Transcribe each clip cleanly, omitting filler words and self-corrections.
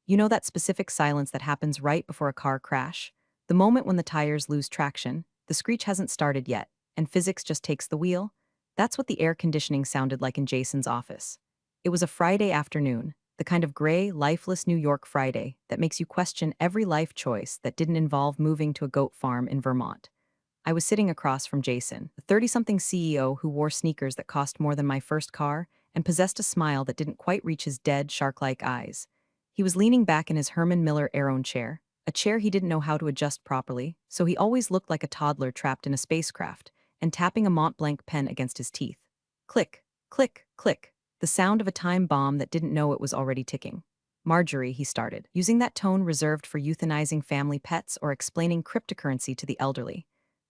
You know that specific silence that happens right before a car crash? The moment when the tires lose traction, the screech hasn't started yet, and physics just takes the wheel? That's what the air conditioning sounded like in Jason's office. It was a Friday afternoon, the kind of gray, lifeless New York Friday that makes you question every life choice that didn't involve moving to a goat farm in Vermont. I was sitting across from Jason, a 30-something CEO who wore sneakers that cost more than my first car and possessed a smile that didn't quite reach his dead, shark-like eyes. He was leaning back in his Herman Miller Aeron chair, a chair he didn't know how to adjust properly, so he always looked like a toddler trapped in a spacecraft, and tapping a Mont Blanc pen against his teeth. Click, click, click, the sound of a time bomb that didn't know it was already ticking. Marjorie, he started, using that tone reserved for euthanizing family pets or explaining cryptocurrency to the elderly.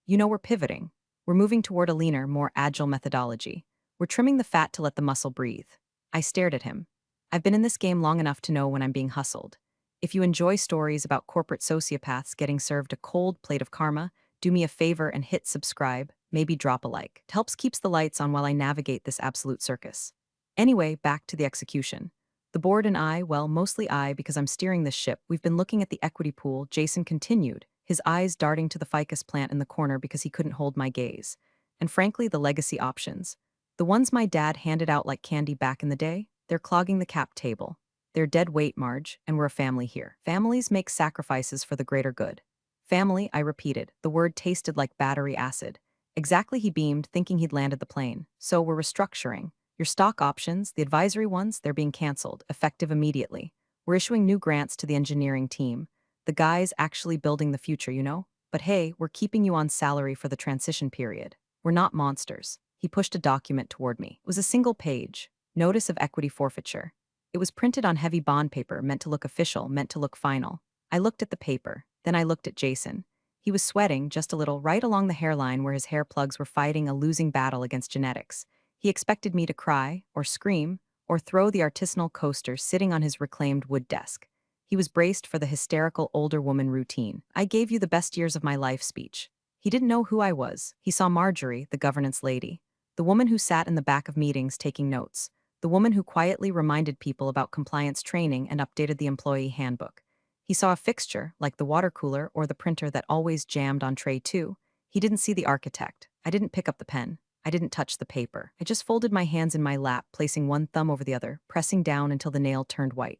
You know, we're pivoting. We're moving toward a leaner, more agile methodology. We're trimming the fat to let the muscle breathe. I stared at him. I've been in this game long enough to know when I'm being hustled. If you enjoy stories about corporate sociopaths getting served a cold plate of karma, do me a favor and hit subscribe, maybe drop a like. It helps keeps the lights on while I navigate this absolute circus. Anyway, back to the execution. The board and I, well, mostly I because I'm steering this ship, we've been looking at the equity pool, Jason continued, his eyes darting to the ficus plant in the corner because he couldn't hold my gaze. And frankly, the legacy options. The ones my dad handed out like candy back in the day, they're clogging the cap table. They're dead weight, Marge, and we're a family here. Families make sacrifices for the greater good. Family, I repeated. The word tasted like battery acid. Exactly, he beamed, thinking he'd landed the plane. So we're restructuring. Your stock options, the advisory ones, they're being canceled, effective immediately. We're issuing new grants to the engineering team. The guys actually building the future, you know? But hey, we're keeping you on salary for the transition period. We're not monsters. He pushed a document toward me. It was a single page. Notice of equity forfeiture. It was printed on heavy bond paper, meant to look official, meant to look final. I looked at the paper. Then I looked at Jason. He was sweating, just a little, right along the hairline where his hair plugs were fighting a losing battle against genetics. He expected me to cry, or scream, or throw the artisanal coaster sitting on his reclaimed wood desk. He was braced for the hysterical older woman routine. I gave you the best years of my life speech. He didn't know who I was. He saw Marjorie, the governance lady. The woman who sat in the back of meetings taking notes. The woman who quietly reminded people about compliance training and updated the employee handbook. He saw a fixture, like the water cooler or the printer that always jammed on tray 2. He didn't see the architect. I didn't pick up the pen. I didn't touch the paper. I just folded my hands in my lap, placing one thumb over the other, pressing down until the nail turned white.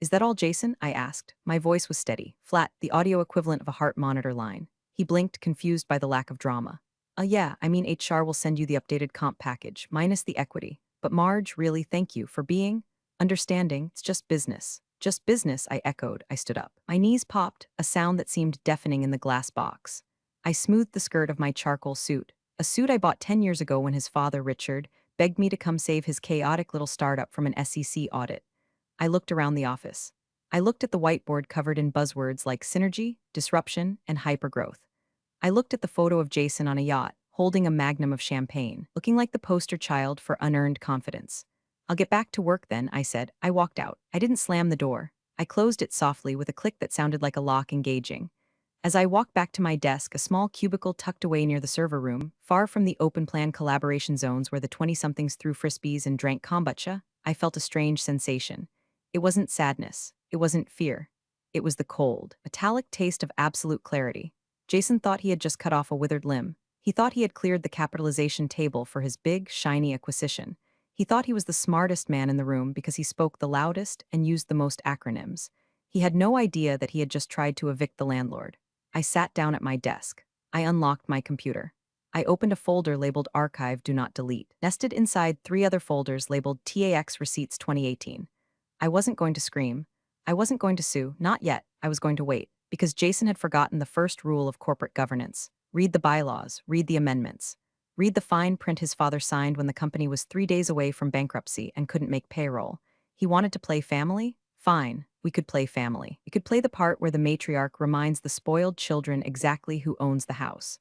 Is that all, Jason? I asked. My voice was steady, flat, the audio equivalent of a heart monitor line. He blinked, confused by the lack of drama. Yeah, I mean HR will send you the updated comp package, minus the equity. But Marge, really, thank you for being understanding. It's just business. Just business, I echoed. I stood up. My knees popped, a sound that seemed deafening in the glass box. I smoothed the skirt of my charcoal suit, a suit I bought 10 years ago when his father, Richard, begged me to come save his chaotic little startup from an SEC audit. I looked around the office. I looked at the whiteboard covered in buzzwords like synergy, disruption, and hypergrowth. I looked at the photo of Jason on a yacht, holding a magnum of champagne, looking like the poster child for unearned confidence. I'll get back to work then, I said. I walked out. I didn't slam the door. I closed it softly with a click that sounded like a lock engaging. As I walked back to my desk, a small cubicle tucked away near the server room, far from the open-plan collaboration zones where the 20-somethings threw frisbees and drank kombucha, I felt a strange sensation. It wasn't sadness. It wasn't fear. It was the cold, metallic taste of absolute clarity. Jason thought he had just cut off a withered limb. He thought he had cleared the capitalization table for his big, shiny acquisition. He thought he was the smartest man in the room because he spoke the loudest and used the most acronyms. He had no idea that he had just tried to evict the landlord. I sat down at my desk. I unlocked my computer. I opened a folder labeled Archive Do Not Delete, nested inside 3 other folders labeled TAX Receipts 2018. I wasn't going to scream. I wasn't going to sue, not yet. I was going to wait, because Jason had forgotten the first rule of corporate governance. Read the bylaws, read the amendments. Read the fine print his father signed when the company was 3 days away from bankruptcy and couldn't make payroll. He wanted to play family? Fine, we could play family. We could play the part where the matriarch reminds the spoiled children exactly who owns the house.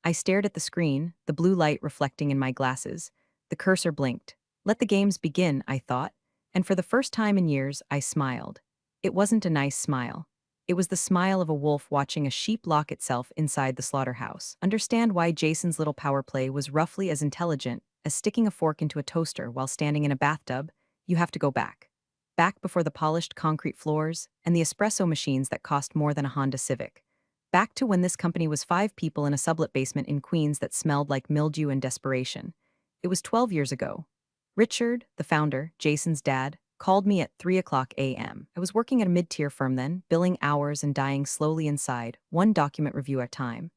I stared at the screen, the blue light reflecting in my glasses. The cursor blinked. Let the games begin, I thought. And for the first time in years, I smiled. It wasn't a nice smile. It was the smile of a wolf watching a sheep lock itself inside the slaughterhouse. Understand why Jason's little power play was roughly as intelligent as sticking a fork into a toaster while standing in a bathtub? You have to go back. back before the polished concrete floors and the espresso machines that cost more than a Honda Civic. Back to when this company was 5 people in a sublet basement in Queens that smelled like mildew and desperation. It was 12 years ago. Richard, the founder, Jason's dad, called me at 3 o'clock a.m. I was working at a mid-tier firm then, billing hours and dying slowly inside, one document review at a time.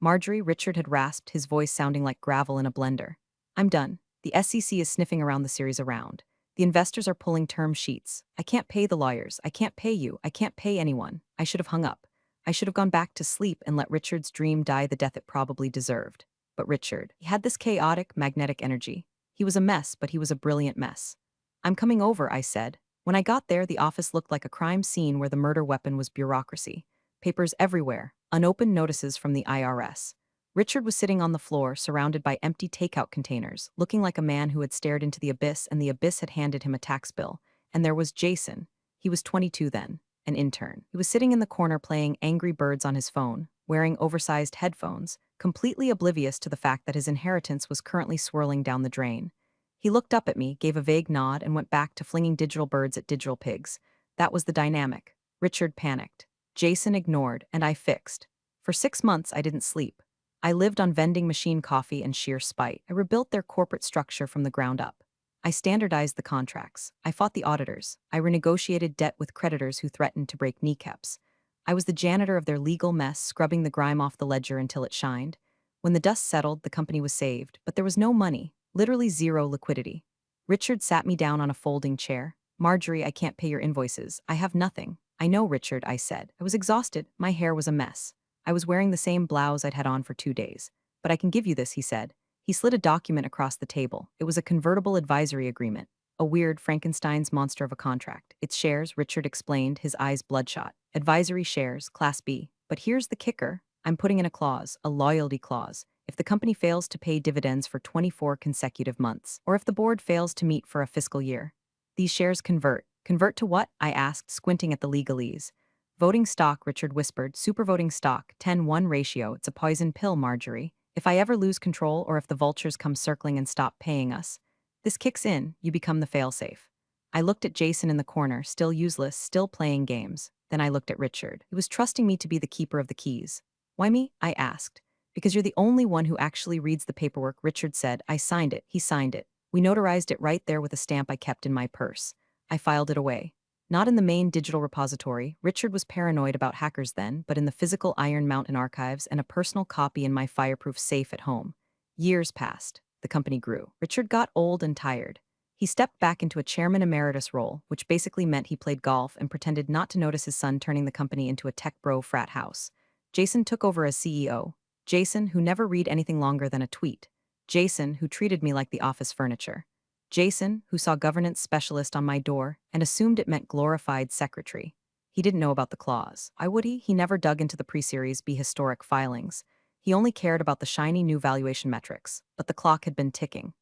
Marjorie, Richard had rasped, his voice sounding like gravel in a blender. I'm done. The SEC is sniffing around the series around. The investors are pulling term sheets. I can't pay the lawyers. I can't pay you. I can't pay anyone. I should have hung up. I should have gone back to sleep and let Richard's dream die the death it probably deserved. But Richard, he had this chaotic, magnetic energy. He was a mess, but he was a brilliant mess. I'm coming over, I said. When I got there, the office looked like a crime scene where the murder weapon was bureaucracy. Papers everywhere, unopened notices from the IRS. Richard was sitting on the floor, surrounded by empty takeout containers, looking like a man who had stared into the abyss and the abyss had handed him a tax bill. And there was Jason. He was 22 then, an intern. He was sitting in the corner playing Angry Birds on his phone, wearing oversized headphones, completely oblivious to the fact that his inheritance was currently swirling down the drain. He looked up at me, gave a vague nod, and went back to flinging digital birds at digital pigs. That was the dynamic. Richard panicked. Jason ignored, and I fixed. For 6 months, I didn't sleep. I lived on vending machine coffee and sheer spite. I rebuilt their corporate structure from the ground up. I standardized the contracts. I fought the auditors. I renegotiated debt with creditors who threatened to break kneecaps. I was the janitor of their legal mess, scrubbing the grime off the ledger until it shined. When the dust settled, the company was saved, but there was no money, literally zero liquidity. Richard sat me down on a folding chair. Marjorie, I can't pay your invoices. I have nothing. I know, Richard, I said. I was exhausted. My hair was a mess. I was wearing the same blouse I'd had on for 2 days. But I can give you this, he said. He slid a document across the table. It was a convertible advisory agreement. A weird Frankenstein's monster of a contract. Its shares, Richard explained, his eyes bloodshot. Advisory shares, Class B. But here's the kicker. I'm putting in a clause, a loyalty clause. If the company fails to pay dividends for 24 consecutive months, or if the board fails to meet for a fiscal year, these shares convert. Convert to what? I asked, squinting at the legalese. Voting stock, Richard whispered. Supervoting stock, 10-1 ratio. It's a poison pill, Marjorie. If I ever lose control or if the vultures come circling and stop paying us, this kicks in, you become the failsafe. I looked at Jason in the corner, still useless, still playing games. Then I looked at Richard. He was trusting me to be the keeper of the keys. Why me? I asked. Because you're the only one who actually reads the paperwork, Richard said. I signed it. He signed it. We notarized it right there with a stamp I kept in my purse. I filed it away. Not in the main digital repository. Richard was paranoid about hackers then, but in the physical Iron Mountain archives and a personal copy in my fireproof safe at home. Years passed. The company grew. Richard got old and tired. He stepped back into a chairman emeritus role, which basically meant he played golf and pretended not to notice his son turning the company into a tech bro frat house. Jason took over as CEO. Jason, who never read anything longer than a tweet. Jason, who treated me like the office furniture. Jason, who saw governance specialist on my door and assumed it meant glorified secretary. He didn't know about the clause. Why would he? He never dug into the pre-series B historic filings. He only cared about the shiny new valuation metrics, but the clock had been ticking.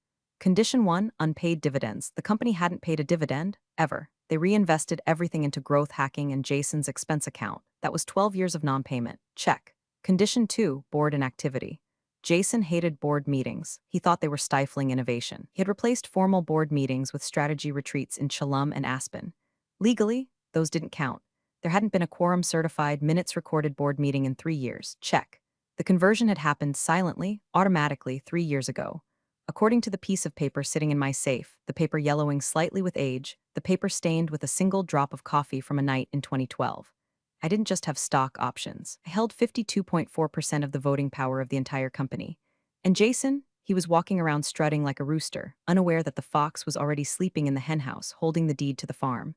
Condition 1, unpaid dividends. The company hadn't paid a dividend, ever. They reinvested everything into growth hacking and Jason's expense account. That was 12 years of non-payment. Check. Condition 2, board inactivity. Jason hated board meetings. He thought they were stifling innovation. He had replaced formal board meetings with strategy retreats in Chelum and Aspen. Legally, those didn't count. There hadn't been a quorum-certified, minutes-recorded board meeting in 3 years. Check. The conversion had happened silently, automatically, 3 years ago. According to the piece of paper sitting in my safe, the paper yellowing slightly with age, the paper stained with a single drop of coffee from a night in 2012. I didn't just have stock options. I held 52.4% of the voting power of the entire company. And Jason, he was walking around strutting like a rooster, unaware that the fox was already sleeping in the henhouse, holding the deed to the farm.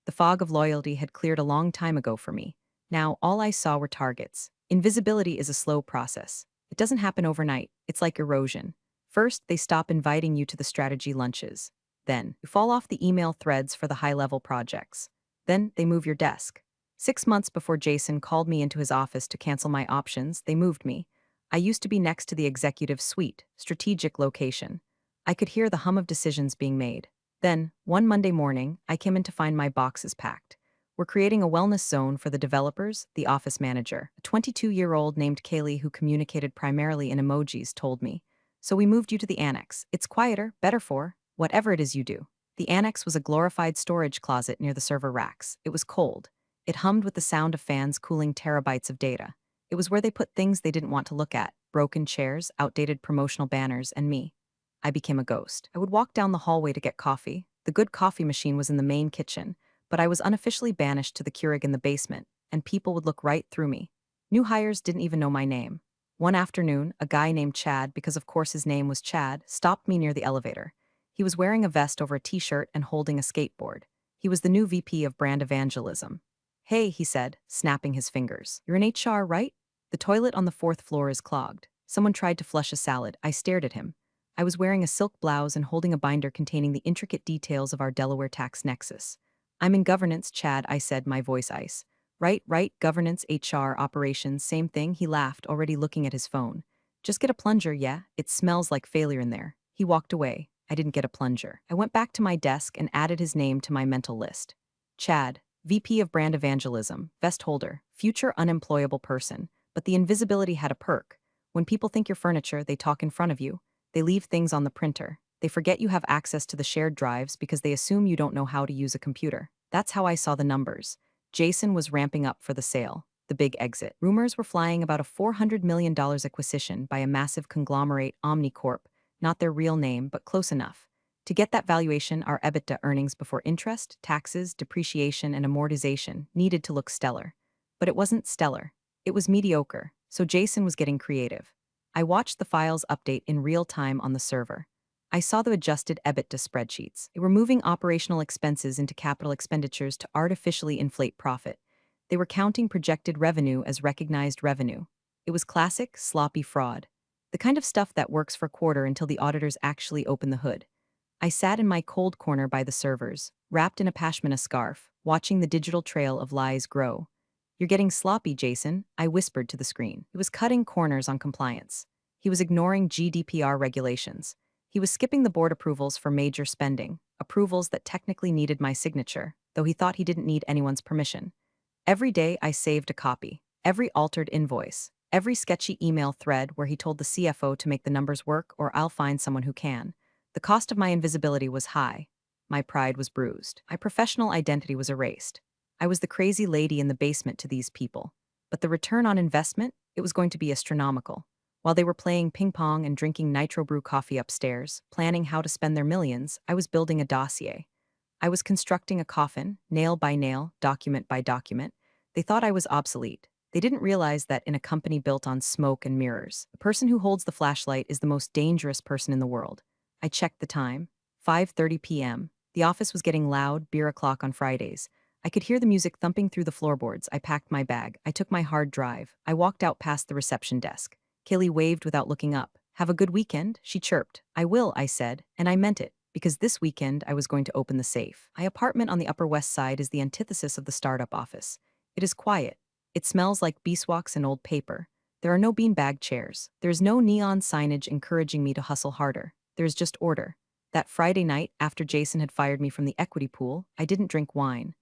The fog of loyalty had cleared a long time ago for me. Now, all I saw were targets. Invisibility is a slow process. It doesn't happen overnight. It's like erosion. First, they stop inviting you to the strategy lunches. Then, you fall off the email threads for the high-level projects. Then, they move your desk. 6 months before Jason called me into his office to cancel my options, they moved me. I used to be next to the executive suite, strategic location. I could hear the hum of decisions being made. Then, one Monday morning, I came in to find my boxes packed. We're creating a wellness zone for the developers, the office manager. A 22-year-old named Kaylee who communicated primarily in emojis told me. So we moved you to the annex. It's quieter, better for whatever it is you do. The annex was a glorified storage closet near the server racks. It was cold. It hummed with the sound of fans cooling terabytes of data. It was where they put things they didn't want to look at: broken chairs, outdated promotional banners, and me. I became a ghost. I would walk down the hallway to get coffee. The good coffee machine was in the main kitchen, but I was unofficially banished to the Keurig in the basement, and people would look right through me. New hires didn't even know my name. One afternoon, a guy named Chad, because of course his name was Chad, stopped me near the elevator. He was wearing a vest over a t-shirt and holding a skateboard. He was the new VP of brand evangelism. "Hey," he said, snapping his fingers. "You're in HR, right? The toilet on the fourth floor is clogged." Someone tried to flush a salad. I stared at him. I was wearing a silk blouse and holding a binder containing the intricate details of our Delaware tax nexus. "I'm in governance, Chad," I said, my voice ice. Right, governance, HR, operations, same thing," he laughed, already looking at his phone. "Just get a plunger, yeah? It smells like failure in there." He walked away. I didn't get a plunger. I went back to my desk and added his name to my mental list. Chad, VP of Brand Evangelism, vest holder, future unemployable person. But the invisibility had a perk. When people think you're furniture, they talk in front of you. They leave things on the printer. They forget you have access to the shared drives because they assume you don't know how to use a computer. That's how I saw the numbers. Jason was ramping up for the sale, the big exit. Rumors were flying about a $400 million acquisition by a massive conglomerate, Omnicorp, not their real name, but close enough. To get that valuation, our EBITDA, earnings before interest, taxes, depreciation, and amortization, needed to look stellar. But it wasn't stellar. It was mediocre, so Jason was getting creative. I watched the files update in real time on the server. I saw the adjusted EBITDA spreadsheets. They were moving operational expenses into capital expenditures to artificially inflate profit. They were counting projected revenue as recognized revenue. It was classic, sloppy fraud. The kind of stuff that works for a quarter until the auditors actually open the hood. I sat in my cold corner by the servers, wrapped in a pashmina scarf, watching the digital trail of lies grow. "You're getting sloppy, Jason," I whispered to the screen. He was cutting corners on compliance. He was ignoring GDPR regulations. He was skipping the board approvals for major spending, approvals that technically needed my signature, though he thought he didn't need anyone's permission. Every day I saved a copy, every altered invoice, every sketchy email thread where he told the CFO to make the numbers work or I'll find someone who can. The cost of my invisibility was high. My pride was bruised. My professional identity was erased. I was the crazy lady in the basement to these people. But the return on investment, it was going to be astronomical. While they were playing ping pong and drinking nitro brew coffee upstairs, planning how to spend their millions, I was building a dossier. I was constructing a coffin, nail by nail, document by document. They thought I was obsolete. They didn't realize that in a company built on smoke and mirrors, the person who holds the flashlight is the most dangerous person in the world. I checked the time. 5:30 p.m. The office was getting loud, beer o'clock on Fridays. I could hear the music thumping through the floorboards. I packed my bag. I took my hard drive. I walked out past the reception desk. Kaylee waved without looking up. "Have a good weekend," she chirped. "I will," I said, and I meant it, because this weekend I was going to open the safe. My apartment on the Upper West Side is the antithesis of the startup office. It is quiet. It smells like beeswax and old paper. There are no beanbag chairs. There is no neon signage encouraging me to hustle harder. There is just order. That Friday night, after Jason had fired me from the equity pool, I didn't drink wine.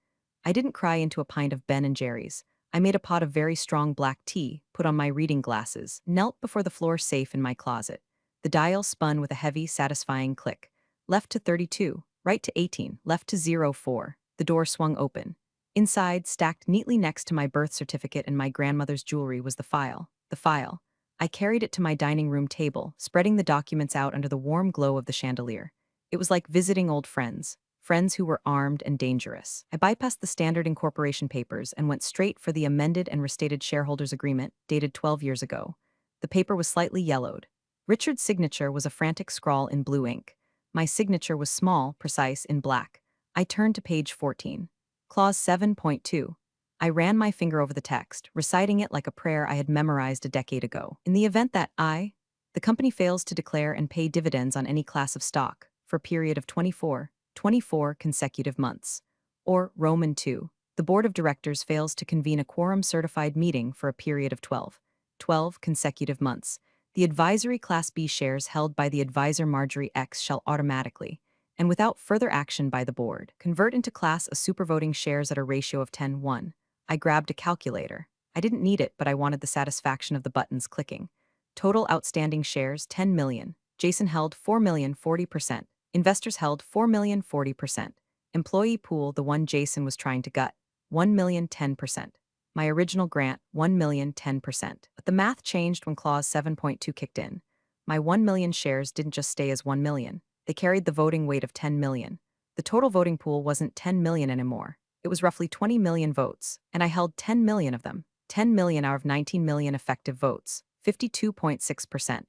I didn't cry into a pint of Ben and Jerry's. I made a pot of very strong black tea, put on my reading glasses, knelt before the floor safe in my closet. The dial spun with a heavy, satisfying click. Left to 32, right to 18, left to 04. The door swung open. Inside, stacked neatly next to my birth certificate and my grandmother's jewelry, was the file. The file. I carried it to my dining room table, spreading the documents out under the warm glow of the chandelier. It was like visiting old friends. Friends who were armed and dangerous. I bypassed the standard incorporation papers and went straight for the amended and restated shareholders agreement, dated 12 years ago. The paper was slightly yellowed. Richard's signature was a frantic scrawl in blue ink. My signature was small, precise, in black. I turned to page 14. Clause 7.2. I ran my finger over the text, reciting it like a prayer I had memorized a decade ago. In the event that the company fails to declare and pay dividends on any class of stock for a period of 24 consecutive months. Or Roman 2. The board of directors fails to convene a quorum-certified meeting for a period of 12 consecutive months. The advisory Class B shares held by the advisor Marjorie X shall automatically, and without further action by the board, convert into Class A supervoting shares at a ratio of 10:1. I grabbed a calculator. I didn't need it, but I wanted the satisfaction of the buttons clicking. Total outstanding shares, 10 million. Jason held 4,040%. Investors held 4,040%. Employee pool, the one Jason was trying to gut, 1,010%. My original grant, 1,010%. But the math changed when Clause 7.2 kicked in. My 1 million shares didn't just stay as 1 million. They carried the voting weight of 10 million. The total voting pool wasn't 10 million anymore. It was roughly 20 million votes, and I held 10 million of them. 10 million out of 19 million effective votes, 52.6%.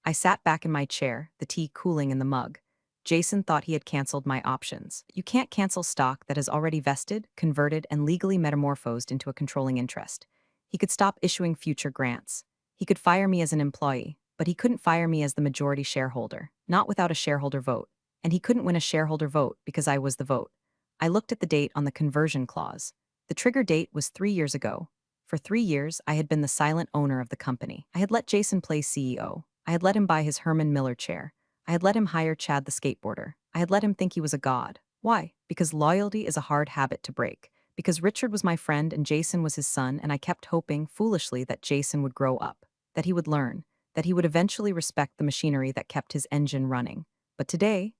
I sat back in my chair, the tea cooling in the mug. Jason thought he had canceled my options. You can't cancel stock that has already vested, converted, and legally metamorphosed into a controlling interest. He could stop issuing future grants. He could fire me as an employee, but he couldn't fire me as the majority shareholder, not without a shareholder vote. And he couldn't win a shareholder vote because I was the vote. I looked at the date on the conversion clause. The trigger date was 3 years ago. For 3 years, I had been the silent owner of the company. I had let Jason play CEO. I had let him buy his Herman Miller chair. I had let him hire Chad the skateboarder. I had let him think he was a god. Why? Because loyalty is a hard habit to break. Because Richard was my friend and Jason was his son, and I kept hoping, foolishly, that Jason would grow up, that he would learn, that he would eventually respect the machinery that kept his engine running. But today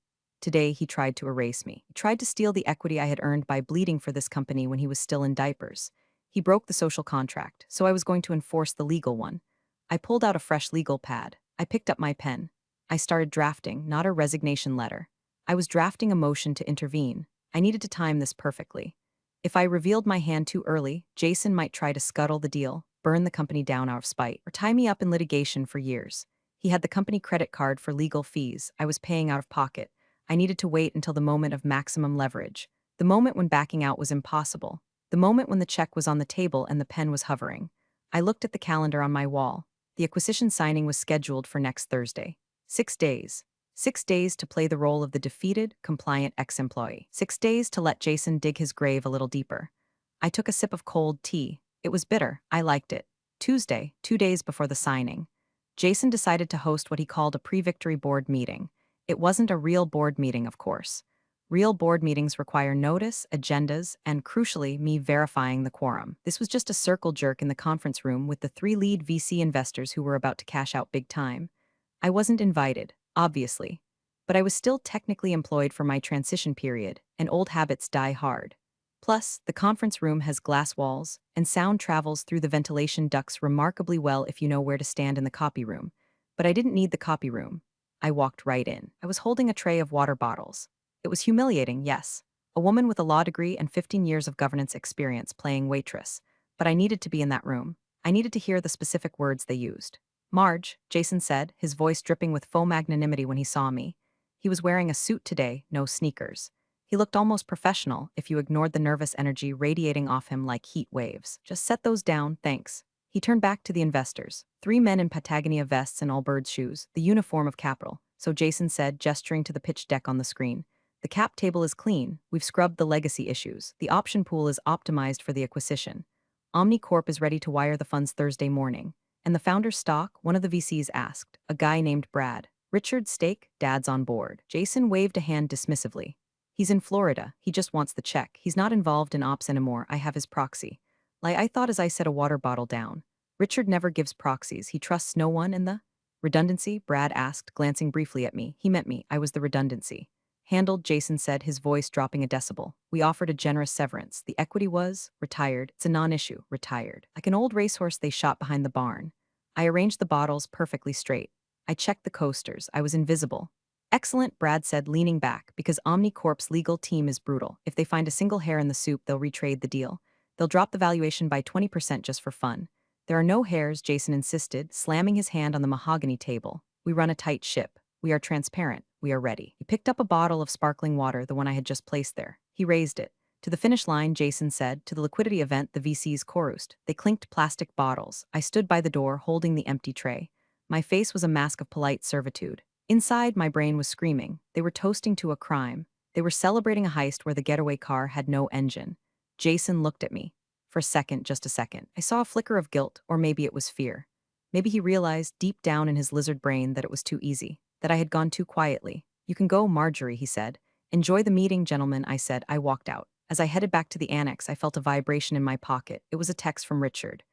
he tried to erase me. He tried to steal the equity I had earned by bleeding for this company when he was still in diapers. He broke the social contract, so I was going to enforce the legal one. I pulled out a fresh legal pad. I picked up my pen. I started drafting, not a resignation letter. I was drafting a motion to intervene. I needed to time this perfectly. If I revealed my hand too early, Jason might try to scuttle the deal, burn the company down out of spite, or tie me up in litigation for years. He had the company credit card for legal fees I was paying out of pocket. I needed to wait until the moment of maximum leverage, the moment when backing out was impossible, the moment when the check was on the table and the pen was hovering. I looked at the calendar on my wall. The acquisition signing was scheduled for next Thursday. 6 days. 6 days to play the role of the defeated, compliant ex-employee. 6 days to let Jason dig his grave a little deeper. I took a sip of cold tea. It was bitter. I liked it. Tuesday, 2 days before the signing, Jason decided to host what he called a pre-victory board meeting. It wasn't a real board meeting, of course. Real board meetings require notice, agendas, and, crucially, me verifying the quorum. This was just a circle jerk in the conference room with the 3 lead VC investors who were about to cash out big time. I wasn't invited, obviously, but I was still technically employed for my transition period, and old habits die hard. Plus, the conference room has glass walls, and sound travels through the ventilation ducts remarkably well if you know where to stand in the copy room. But I didn't need the copy room. I walked right in. I was holding a tray of water bottles. It was humiliating, yes. A woman with a law degree and 15 years of governance experience playing waitress. But I needed to be in that room. I needed to hear the specific words they used. Marge, Jason said, his voice dripping with faux magnanimity when he saw me. He was wearing a suit today, no sneakers. He looked almost professional if you ignored the nervous energy radiating off him like heat waves. Just set those down, thanks. He turned back to the investors. 3 men in Patagonia vests and Allbirds shoes, the uniform of capital. So Jason said, gesturing to the pitch deck on the screen. The cap table is clean. We've scrubbed the legacy issues. The option pool is optimized for the acquisition. Omnicorp is ready to wire the funds Thursday morning. And the founder's stock, one of the VCs asked, a guy named Brad. Richard's stake, Dad's on board. Jason waved a hand dismissively. He's in Florida. He just wants the check. He's not involved in ops anymore. I have his proxy. Like I thought as I set a water bottle down. Richard never gives proxies. He trusts no one in the redundancy, Brad asked, glancing briefly at me. He meant me. I was the redundancy. Handled, Jason said, his voice dropping a decibel. We offered a generous severance. The equity was retired. It's a non-issue. Retired. Like an old racehorse they shot behind the barn. I arranged the bottles perfectly straight. I checked the coasters. I was invisible. Excellent, Brad said, leaning back, because Omnicorp's legal team is brutal. If they find a single hair in the soup, they'll retrade the deal. They'll drop the valuation by 20% just for fun. There are no hairs, Jason insisted, slamming his hand on the mahogany table. We run a tight ship. We are transparent. We are ready. He picked up a bottle of sparkling water, the one I had just placed there. He raised it. To the finish line, Jason said, to the liquidity event the VCs chorused. They clinked plastic bottles. I stood by the door, holding the empty tray. My face was a mask of polite servitude. Inside, my brain was screaming. They were toasting to a crime. They were celebrating a heist where the getaway car had no engine. Jason looked at me. For a second, just a second, I saw a flicker of guilt, or maybe it was fear. Maybe he realized, deep down in his lizard brain, that it was too easy, that I had gone too quietly. You can go, Marjorie, he said. Enjoy the meeting, gentlemen, I said. I walked out. As I headed back to the annex, I felt a vibration in my pocket. It was a text from Richard.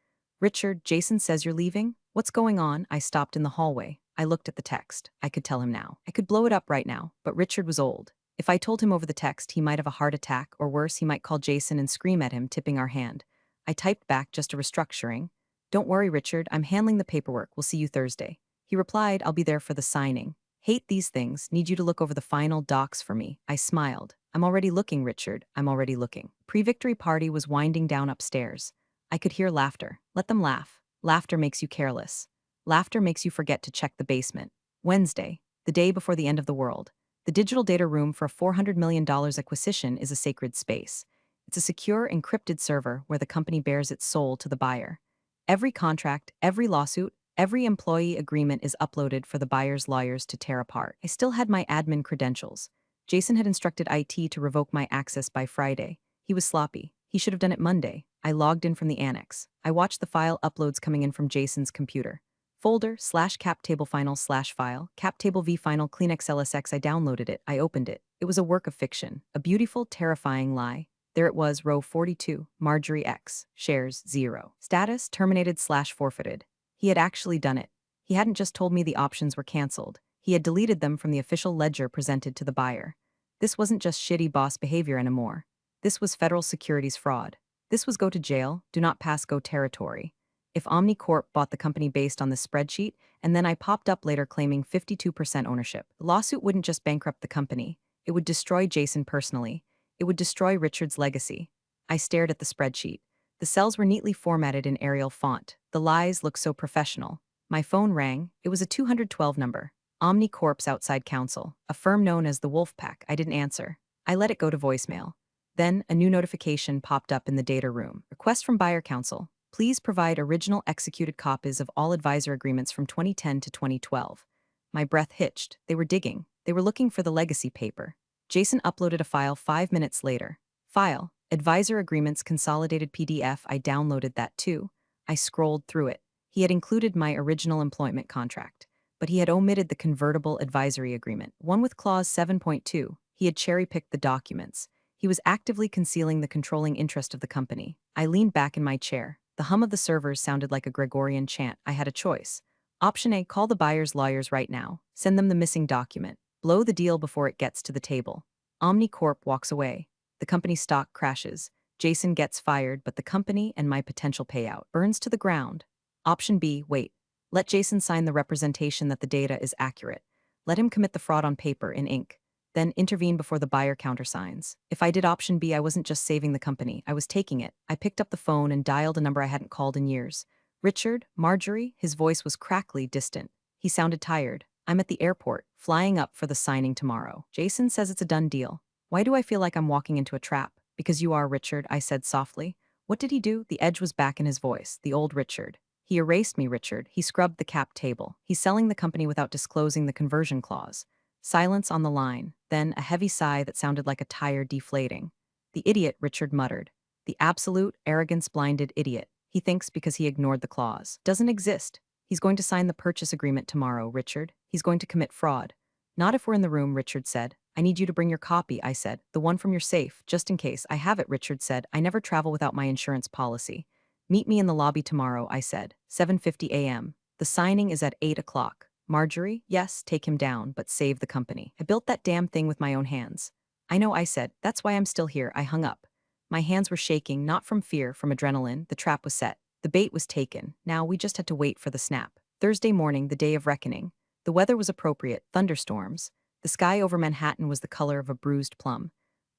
Richard, Jason says you're leaving? What's going on? I stopped in the hallway. I looked at the text. I could tell him now. I could blow it up right now, but Richard was old. If I told him over the text, he might have a heart attack, or worse, he might call Jason and scream at him, tipping our hand. I typed back just a restructuring. Don't worry, Richard, I'm handling the paperwork. We'll see you Thursday. He replied, I'll be there for the signing. Hate these things. Need you to look over the final docs for me. I smiled. I'm already looking, Richard. I'm already looking. Pre-victory party was winding down upstairs. I could hear laughter. Let them laugh. Laughter makes you careless. Laughter makes you forget to check the basement. Wednesday, the day before the end of the world. The digital data room for a $400 million acquisition is a sacred space. It's a secure, encrypted server where the company bears its soul to the buyer. Every contract, every lawsuit, every employee agreement is uploaded for the buyer's lawyers to tear apart. I still had my admin credentials. Jason had instructed IT to revoke my access by Friday. He was sloppy. He should have done it Monday. I logged in from the annex. I watched the file uploads coming in from Jason's computer. Folder / cap table final / file, cap table v final clean XLSX. I downloaded it. I opened it. It was a work of fiction. A beautiful, terrifying lie. There it was, row 42, Marjorie X, shares 0. Status terminated / forfeited. He had actually done it. He hadn't just told me the options were canceled. He had deleted them from the official ledger presented to the buyer. This wasn't just shitty boss behavior anymore. This was federal securities fraud. This was go to jail, do not pass go territory. If Omnicorp bought the company based on this spreadsheet, and then I popped up later claiming 52% ownership, the lawsuit wouldn't just bankrupt the company. It would destroy Jason personally. It would destroy Richard's legacy. I stared at the spreadsheet. The cells were neatly formatted in Arial font. The lies looked so professional. My phone rang. It was a 212 number. Omnicorp's outside counsel, a firm known as the Wolfpack. I didn't answer. I let it go to voicemail. Then, a new notification popped up in the data room. Request from buyer counsel. Please provide original executed copies of all advisor agreements from 2010 to 2012. My breath hitched. They were digging. They were looking for the legacy paper. Jason uploaded a file 5 minutes later. File, advisor agreements consolidated PDF. I downloaded that too. I scrolled through it. He had included my original employment contract, but he had omitted the convertible advisory agreement, one with clause 7.2. He had cherry-picked the documents. He was actively concealing the controlling interest of the company. I leaned back in my chair. The hum of the servers sounded like a Gregorian chant. I had a choice. Option A, call the buyer's lawyers right now. Send them the missing document. Blow the deal before it gets to the table. Omnicorp walks away. The company's stock crashes. Jason gets fired, but the company and my potential payout burns to the ground. Option B, wait. Let Jason sign the representation that the data is accurate. Let him commit the fraud on paper in ink. Then intervene before the buyer countersigns. If I did option B, I wasn't just saving the company, I was taking it. I picked up the phone and dialed a number I hadn't called in years. Richard? Marjorie? His voice was crackly, distant. He sounded tired. I'm at the airport, flying up for the signing tomorrow. Jason says it's a done deal. Why do I feel like I'm walking into a trap? Because you are, Richard, I said softly. What did he do? The edge was back in his voice, the old Richard. He erased me, Richard. He scrubbed the cap table. He's selling the company without disclosing the conversion clause. Silence on the line, then a heavy sigh that sounded like a tire deflating. The idiot, Richard muttered. The absolute, arrogance-blinded idiot. He thinks because he ignored the clause. Doesn't exist. He's going to sign the purchase agreement tomorrow, Richard. He's going to commit fraud. Not if we're in the room, Richard said. I need you to bring your copy, I said. The one from your safe, just in case. I have it, Richard said. I never travel without my insurance policy. Meet me in the lobby tomorrow, I said. 7:50 a.m. The signing is at 8 o'clock. Marjorie? Yes, take him down, but save the company. I built that damn thing with my own hands. I know, I said. That's why I'm still here. I hung up. My hands were shaking, not from fear, from adrenaline. The trap was set. The bait was taken. Now we just had to wait for the snap. Thursday morning, the day of reckoning. The weather was appropriate, thunderstorms. The sky over Manhattan was the color of a bruised plum.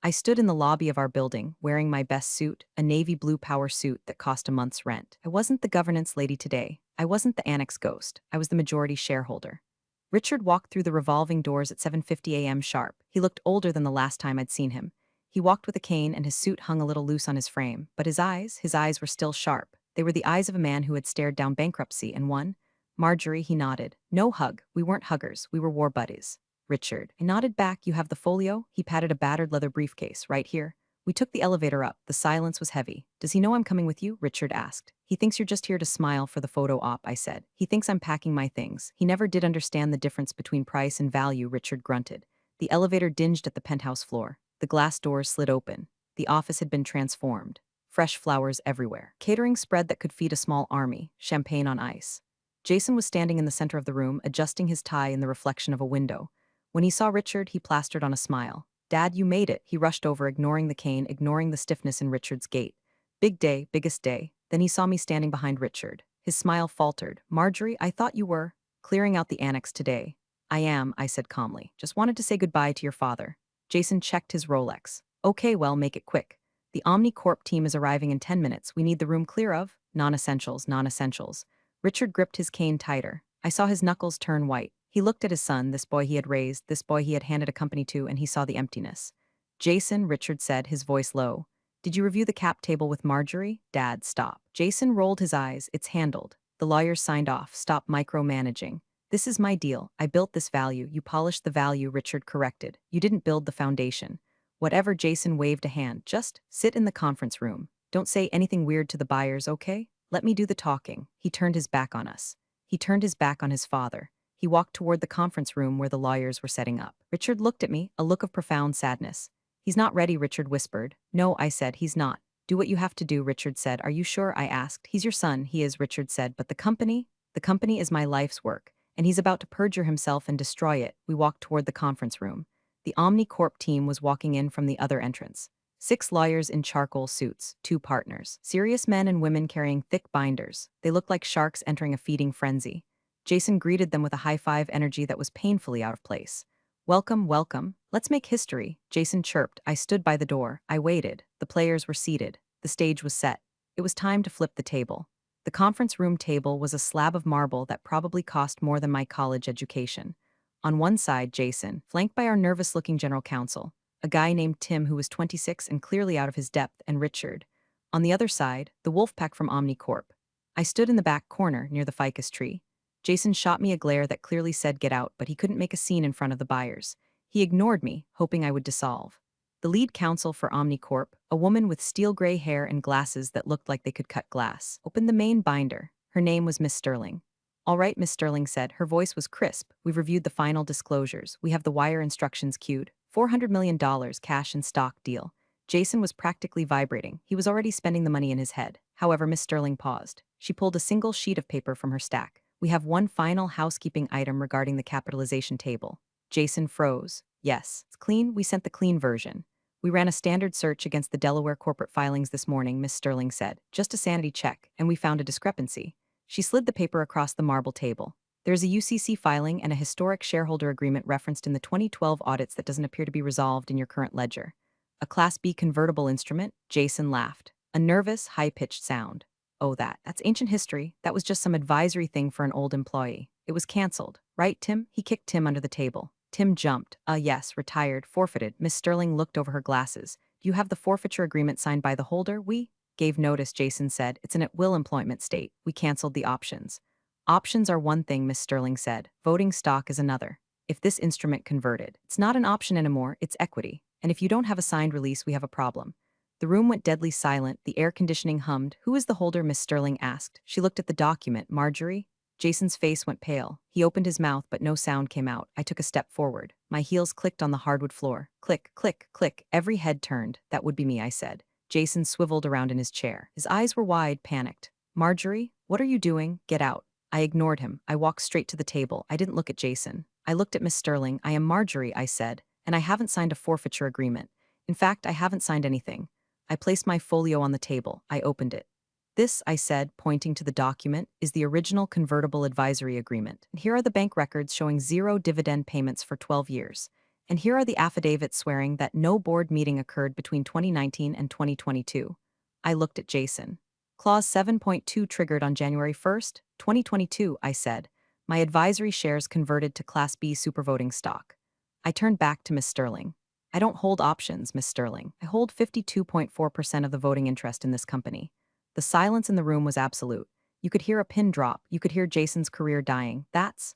I stood in the lobby of our building, wearing my best suit, a navy blue power suit that cost a month's rent. I wasn't the governance lady today. I wasn't the annex ghost. I was the majority shareholder. Richard walked through the revolving doors at 7:50 a.m. sharp. He looked older than the last time I'd seen him. He walked with a cane and his suit hung a little loose on his frame, but his eyes were still sharp. They were the eyes of a man who had stared down bankruptcy and won. Marjorie, he nodded. No hug. We weren't huggers. We were war buddies. Richard. I nodded back. You have the folio? He patted a battered leather briefcase. Right here. We took the elevator up. The silence was heavy. Does he know I'm coming with you? Richard asked. He thinks you're just here to smile for the photo op, I said. He thinks I'm packing my things. He never did understand the difference between price and value, Richard grunted. The elevator dinged at the penthouse floor. The glass doors slid open. The office had been transformed. Fresh flowers everywhere. Catering spread that could feed a small army. Champagne on ice. Jason was standing in the center of the room, adjusting his tie in the reflection of a window. When he saw Richard, he plastered on a smile. "Dad, you made it." He rushed over, ignoring the cane, ignoring the stiffness in Richard's gait. "Big day, biggest day." Then he saw me standing behind Richard. His smile faltered. "Marjorie, I thought you were clearing out the annex today." "I am," I said calmly. "Just wanted to say goodbye to your father." Jason checked his Rolex. "Okay, well, make it quick. The OmniCorp team is arriving in 10 minutes. We need the room clear of non-essentials, non-essentials." Richard gripped his cane tighter. I saw his knuckles turn white. He looked at his son, this boy he had raised, this boy he had handed a company to, and he saw the emptiness. "Jason," Richard said, his voice low. "Did you review the cap table with Marjorie?" "Dad, stop." Jason rolled his eyes. "It's handled. The lawyers signed off. Stop micromanaging. This is my deal. I built this value. You polished the value," Richard corrected. "You didn't build the foundation." Whatever, Jason waved a hand. "Just sit in the conference room. Don't say anything weird to the buyers, okay? Let me do the talking." He turned his back on us. He turned his back on his father. He walked toward the conference room where the lawyers were setting up. Richard looked at me, a look of profound sadness. "He's not ready," Richard whispered. "No," I said, "he's not." "Do what you have to do," Richard said. "Are you sure?" I asked. "He's your son." "He is," Richard said. "But the company? The company is my life's work, and he's about to perjure himself and destroy it." We walked toward the conference room. The OmniCorp team was walking in from the other entrance. 6 lawyers in charcoal suits, 2 partners. Serious men and women carrying thick binders. They looked like sharks entering a feeding frenzy. Jason greeted them with a high-five energy that was painfully out of place. "Welcome, welcome. Let's make history," Jason chirped. I stood by the door. I waited. The players were seated. The stage was set. It was time to flip the table. The conference room table was a slab of marble that probably cost more than my college education. On one side, Jason, flanked by our nervous-looking general counsel, a guy named Tim who was 26 and clearly out of his depth, and Richard. On the other side, the wolf pack from OmniCorp. I stood in the back corner, near the ficus tree. Jason shot me a glare that clearly said get out, but he couldn't make a scene in front of the buyers. He ignored me, hoping I would dissolve. The lead counsel for OmniCorp, a woman with steel-gray hair and glasses that looked like they could cut glass, opened the main binder. Her name was Miss Sterling. "All right," Miss Sterling said. Her voice was crisp. "We've reviewed the final disclosures. We have the wire instructions queued. $400 million cash and stock deal." Jason was practically vibrating. He was already spending the money in his head. However, Miss Sterling paused. She pulled a single sheet of paper from her stack. "We have one final housekeeping item regarding the capitalization table." Jason froze. "Yes, it's clean. We sent the clean version. We ran a standard search against the Delaware corporate filings this morning," Miss Sterling said. "Just a sanity check, and we found a discrepancy." She slid the paper across the marble table. "There's a UCC filing and a historic shareholder agreement referenced in the 2012 audits that doesn't appear to be resolved in your current ledger." "A Class B convertible instrument?" Jason laughed. A nervous, high-pitched sound. "Oh, that's ancient history. That was just some advisory thing for an old employee. It was canceled. Right, Tim?" He kicked Tim under the table. Tim jumped. Yes, retired, forfeited." Miss Sterling looked over her glasses. "Do you have the forfeiture agreement signed by the holder?" "We gave notice," Jason said. "It's an at-will employment state. We canceled the options." "Options are one thing," Miss Sterling said. "Voting stock is another. If this instrument converted, it's not an option anymore, it's equity. And if you don't have a signed release, we have a problem." The room went deadly silent. The air conditioning hummed. "Who is the holder?" Miss Sterling asked. She looked at the document. "Marjorie?" Jason's face went pale. He opened his mouth, but no sound came out. I took a step forward. My heels clicked on the hardwood floor. Click, click, click. Every head turned. "That would be me," I said. Jason swiveled around in his chair. His eyes were wide, panicked. "Marjorie, what are you doing? Get out." I ignored him. I walked straight to the table. I didn't look at Jason. I looked at Miss Sterling. "I am Marjorie," I said, "and I haven't signed a forfeiture agreement. In fact, I haven't signed anything." I placed my folio on the table. I opened it. "This," I said, pointing to the document, "is the original convertible advisory agreement. And here are the bank records showing 0 dividend payments for 12 years. And here are the affidavits swearing that no board meeting occurred between 2019 and 2022. I looked at Jason. "Clause 7.2 triggered on January 1st, 2022, I said. "My advisory shares converted to Class B supervoting stock." I turned back to Miss Sterling. "I don't hold options, Miss Sterling. I hold 52.4% of the voting interest in this company." The silence in the room was absolute. You could hear a pin drop. You could hear Jason's career dying. That's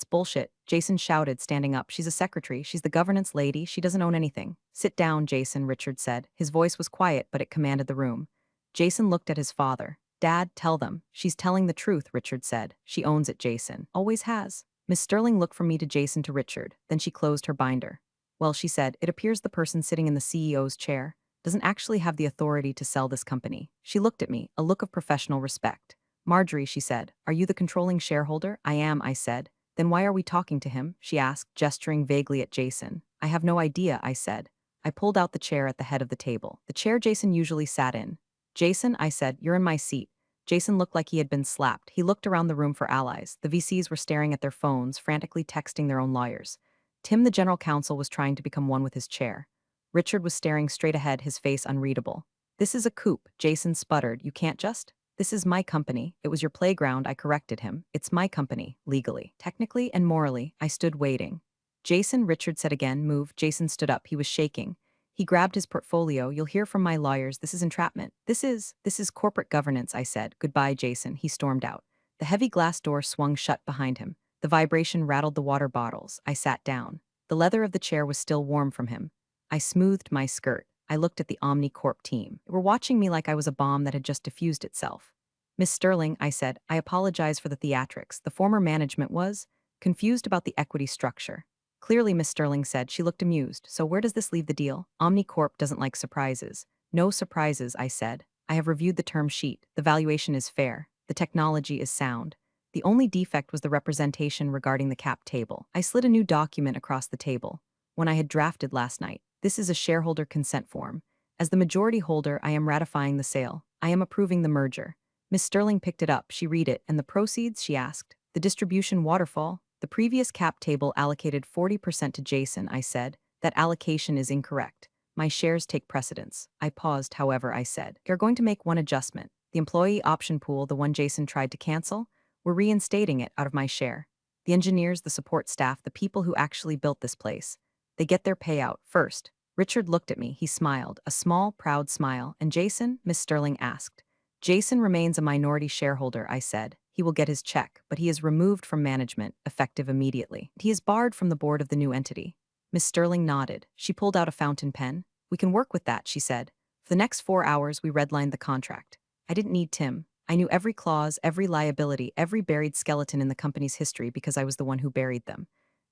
bullshit," Jason shouted, standing up. "She's a secretary. She's the governance lady. She doesn't own anything." "Sit down, Jason," Richard said. His voice was quiet, but it commanded the room. Jason looked at his father. "Dad, tell them." "She's telling the truth," Richard said. "She owns it, Jason. Always has." Miss Sterling looked from me to Jason to Richard. Then she closed her binder. "Well," she said, "it appears the person sitting in the CEO's chair doesn't actually have the authority to sell this company." She looked at me, a look of professional respect. Marjorie, she said, are you the controlling shareholder? I am, I said. Then why are we talking to him? She asked, gesturing vaguely at Jason. I have no idea, I said. I pulled out the chair at the head of the table, the chair Jason usually sat in. Jason, I said, you're in my seat. Jason looked like he had been slapped. He looked around the room for allies. The VCs were staring at their phones, frantically texting their own lawyers. Tim, the general counsel, was trying to become one with his chair. Richard was staring straight ahead, his face unreadable. This is a coup, Jason sputtered. You can't just? This is my company. It was your playground, I corrected him. It's my company, legally. Technically and morally, I stood waiting. Jason, Richard said again, move. Jason stood up. He was shaking. He grabbed his portfolio. You'll hear from my lawyers. This is entrapment. This is corporate governance, I said. Goodbye, Jason. He stormed out. The heavy glass door swung shut behind him. The vibration rattled the water bottles. I sat down. The leather of the chair was still warm from him. I smoothed my skirt. I looked at the OmniCorp team. They were watching me like I was a bomb that had just diffused itself. Miss Sterling, I said, I apologize for the theatrics. The former management was confused about the equity structure. Clearly, Miss Sterling said. She looked amused. So where does this leave the deal? OmniCorp doesn't like surprises. No surprises, I said. I have reviewed the term sheet. The valuation is fair. The technology is sound. The only defect was the representation regarding the cap table. I slid a new document across the table, one I had drafted last night. This is a shareholder consent form. As the majority holder, I am ratifying the sale. I am approving the merger. Miss Sterling picked it up. She read it. And the proceeds, she asked. The distribution waterfall. The previous cap table allocated 40% to Jason, I said. That allocation is incorrect. My shares take precedence. I paused, however, I said. You're going to make one adjustment. The employee option pool, the one Jason tried to cancel, we're reinstating it out of my share. The engineers, the support staff, the people who actually built this place. They get their payout first. Richard looked at me. He smiled, a small, proud smile. And Jason? Miss Sterling asked. Jason remains a minority shareholder, I said. He will get his check, but he is removed from management, effective immediately. He is barred from the board of the new entity. Miss Sterling nodded. She pulled out a fountain pen. We can work with that, she said. For the next 4 hours, we redlined the contract. I didn't need Tim. I knew every clause, every liability, every buried skeleton in the company's history because I was the one who buried them.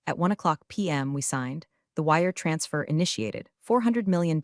At 1 p.m., we signed. The wire transfer initiated. $400 million.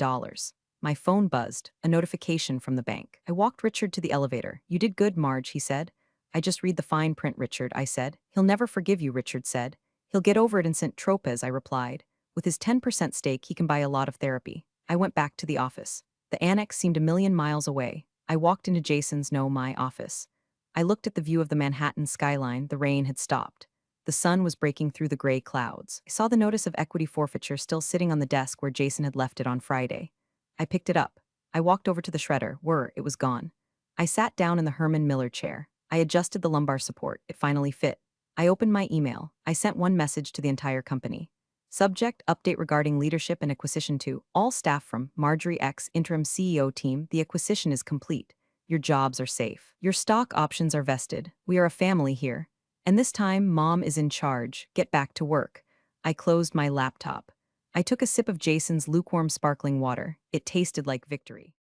My phone buzzed, a notification from the bank. I walked Richard to the elevator. You did good, Marge, he said. I just read the fine print, Richard, I said. He'll never forgive you, Richard said. He'll get over it in St. Tropez, I replied. With his 10% stake, he can buy a lot of therapy. I went back to the office. The annex seemed a million miles away. I walked into Jason's my office. I looked at the view of the Manhattan skyline. The rain had stopped. The sun was breaking through the gray clouds. I saw the notice of equity forfeiture still sitting on the desk where Jason had left it on Friday. I picked it up. I walked over to the shredder. It was gone. I sat down in the Herman Miller chair. I adjusted the lumbar support. It finally fit. I opened my email. I sent one message to the entire company. Subject, update regarding leadership and acquisition to all staff from Marjorie X interim CEO team. The acquisition is complete. Your jobs are safe. Your stock options are vested. We are a family here. And this time, Mom is in charge. Get back to work. I closed my laptop. I took a sip of Jason's lukewarm sparkling water. It tasted like victory.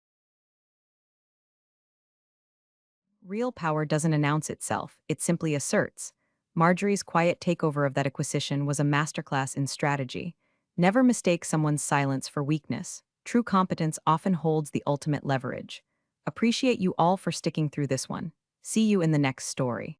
Real power doesn't announce itself, it simply asserts. Marjorie's quiet takeover of that acquisition was a masterclass in strategy. Never mistake someone's silence for weakness. True competence often holds the ultimate leverage. Appreciate you all for sticking through this one. See you in the next story.